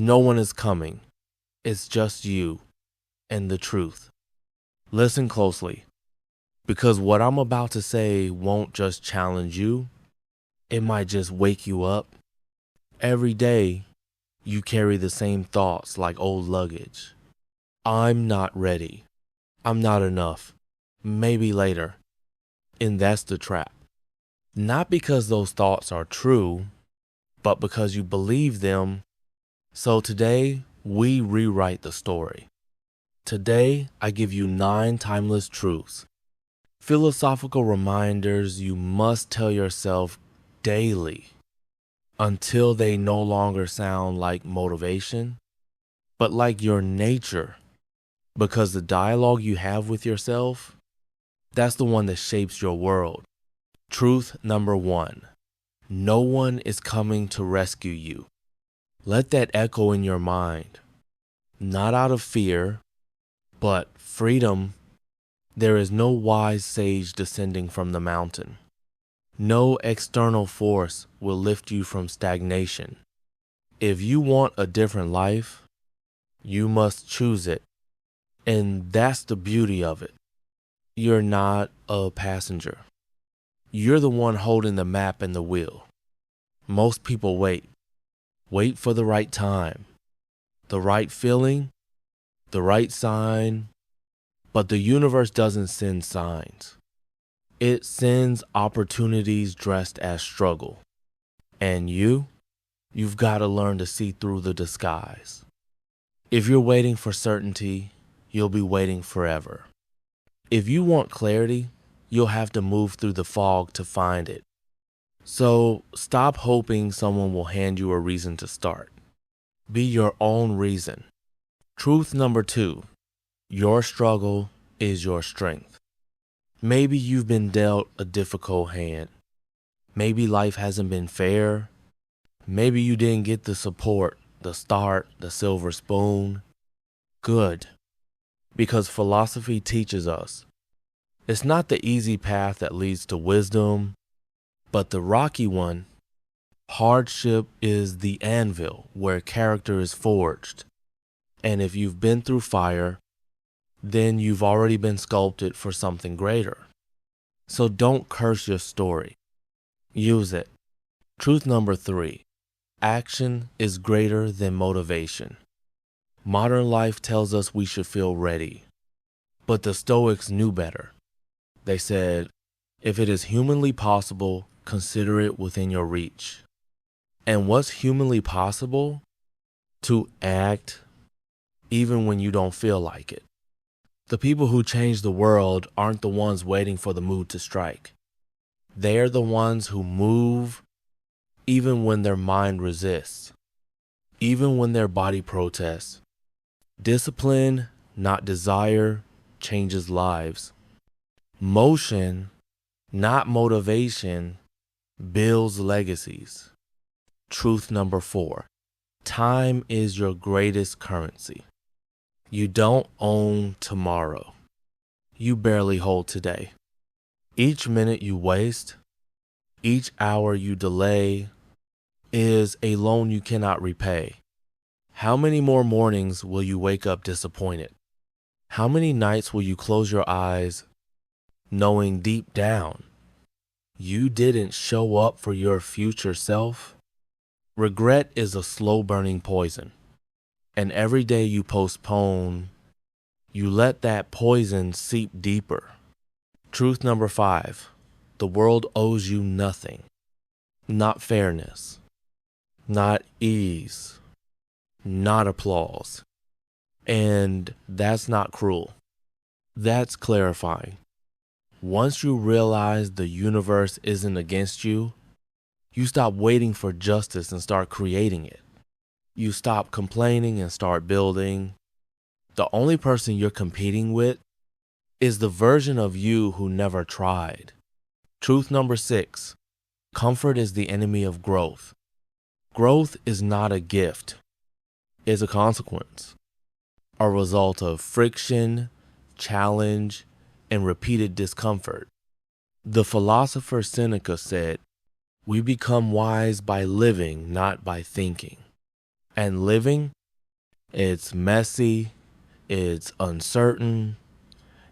No one is coming. It's just you and the truth. Listen closely, because what I'm about to say won't just challenge you, it might just wake you up. Every day, you carry the same thoughts like old luggage. I'm not ready. I'm not enough. Maybe later. And that's the trap. Not because those thoughts are true, but because you believe them. So today, we rewrite the story. Today, I give you 9 timeless truths, philosophical reminders you must tell yourself daily until they no longer sound like motivation, but like your nature. Because the dialogue you have with yourself, that's the one that shapes your world. Truth number 1. No one is coming to rescue you. Let that echo in your mind. Not out of fear, but freedom. There is no wise sage descending from the mountain. No external force will lift you from stagnation. If you want a different life, you must choose it. And that's the beauty of it. You're not a passenger. You're the one holding the map and the wheel. Most people wait. Wait for the right time, the right feeling, the right sign. But the universe doesn't send signs. It sends opportunities dressed as struggle. And you've got to learn to see through the disguise. If you're waiting for certainty, you'll be waiting forever. If you want clarity, you'll have to move through the fog to find it. So stop hoping someone will hand you a reason to start. Be your own reason. Truth number 2. Your struggle is your strength. Maybe you've been dealt a difficult hand. Maybe life hasn't been fair. Maybe you didn't get the support, the start, the silver spoon. Good. Because philosophy teaches us it's not the easy path that leads to wisdom, but the rocky one. Hardship is the anvil where character is forged. And if you've been through fire, then you've already been sculpted for something greater. So don't curse your story. Use it. Truth number 3. Action is greater than motivation. Modern life tells us we should feel ready. But the Stoics knew better. They said, if it is humanly possible, consider it within your reach. And what's humanly possible? To act even when you don't feel like it. The people who change the world aren't the ones waiting for the mood to strike. They're the ones who move even when their mind resists, even when their body protests. Discipline, not desire, changes lives. Motion, not motivation, builds legacies. Truth number 4. Time is your greatest currency. You don't own tomorrow. You barely hold today. Each minute you waste, each hour you delay is a loan you cannot repay. How many more mornings will you wake up disappointed? How many nights will you close your eyes knowing deep down you didn't show up for your future self? Regret is a slow-burning poison. And every day you postpone, you let that poison seep deeper. Truth number 5. The world owes you nothing. Not fairness. Not ease. Not applause. And that's not cruel. That's clarifying. Once you realize the universe isn't against you, you stop waiting for justice and start creating it. You stop complaining and start building. The only person you're competing with is the version of you who never tried. Truth number 6. Comfort is the enemy of growth. Growth is not a gift. It's a consequence. A result of friction, challenge, and repeated discomfort. The philosopher Seneca said, "We become wise by living, not by thinking." And living, it's messy, it's uncertain,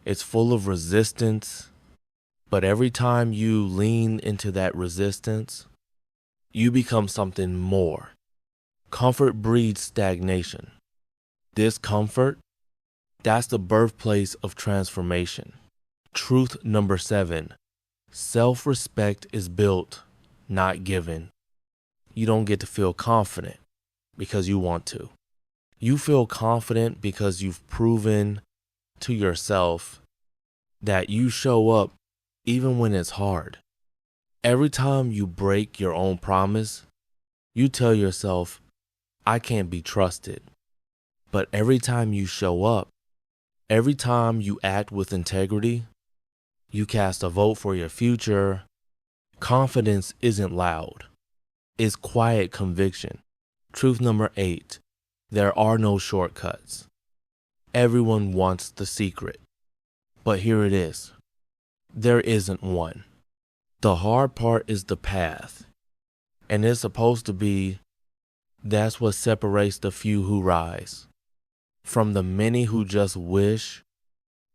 it's full of resistance. But every time you lean into that resistance, you become something more. Comfort breeds stagnation. Discomfort, that's the birthplace of transformation. Truth number 7, self-respect is built, not given. You don't get to feel confident because you want to. You feel confident because you've proven to yourself that you show up even when it's hard. Every time you break your own promise, you tell yourself, I can't be trusted. But every time you show up, every time you act with integrity, you cast a vote for your future, confidence isn't loud. It's quiet conviction. Truth number 8, there are no shortcuts. Everyone wants the secret. But here it is. There isn't one. The hard part is the path. And it's supposed to be, that's what separates the few who rise from the many who just wish.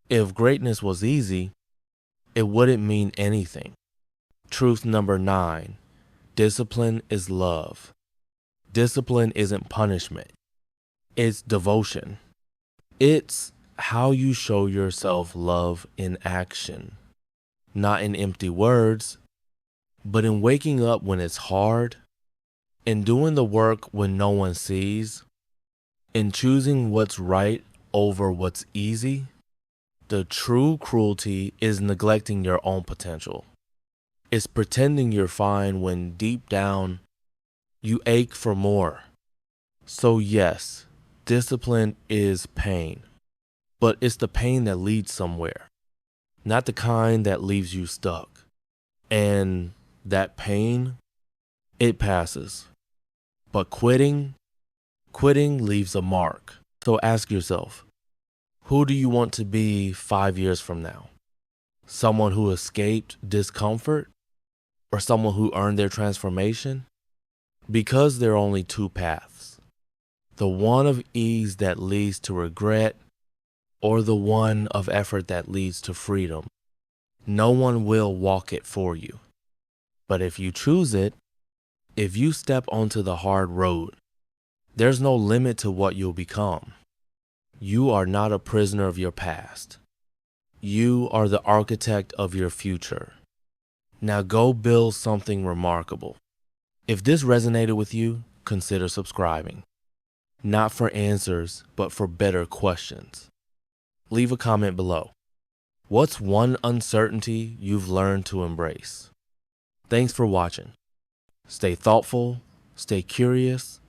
If greatness was easy, it wouldn't mean anything. Truth number 9, discipline is love. Discipline isn't punishment. It's devotion. It's how you show yourself love in action. Not in empty words, but in waking up when it's hard, in doing the work when no one sees, in choosing what's right over what's easy. The true cruelty is neglecting your own potential. It's pretending you're fine when deep down you ache for more. So yes, discipline is pain, but it's the pain that leads somewhere, not the kind that leaves you stuck. And that pain, it passes. But quitting leaves a mark. So ask yourself, who do you want to be 5 years from now? Someone who escaped discomfort or someone who earned their transformation? Because there are only 2 paths, the one of ease that leads to regret or the one of effort that leads to freedom. No one will walk it for you. But if you choose it, if you step onto the hard road, there's no limit to what you'll become. You are not a prisoner of your past. You are the architect of your future. Now go build something remarkable. If this resonated with you, consider subscribing. Not for answers, but for better questions. Leave a comment below. What's one uncertainty you've learned to embrace? Thanks for watching. Stay thoughtful, stay curious,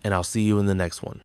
and I'll see you in the next one.